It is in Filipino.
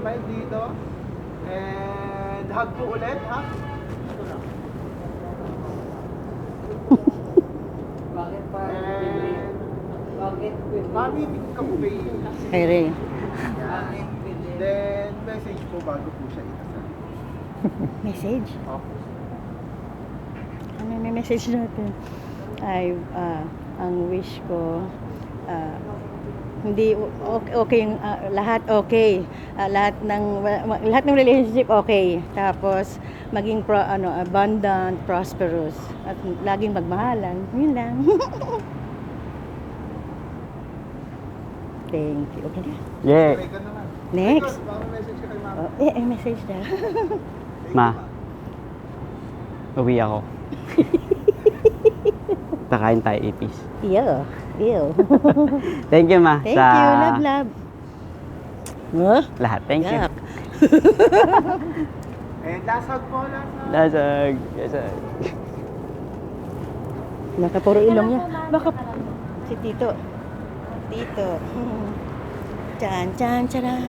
Smile dito. And hug po ulit, ha? Ito na. Bakit pa? And Bakit pili? Mami, kape. Kay Ray. Bakit pili? Then, message po bago po siya itasal. Message? Opo. Ano may message natin? Ay, ang wish ko, hindi okay yung lahat okay. Lahat ng relationship okay. Tapos maging abundant, prosperous at laging magmahalan. Yun lang. Thank you. Okay na. Yeah. Okay ka naman. Next. Ikaw, baka message ka kay mama. Message na. Ma. Uwi ako. Kakain tayo ipis. Ew. Thank you, ma. Thank you. Love. Huh? Lahat. Thank you. Yuck. And last hug po, last hug. Lasag. Lasag. Nakapuro ilong niya. Baka si Tito. Tito. Chan.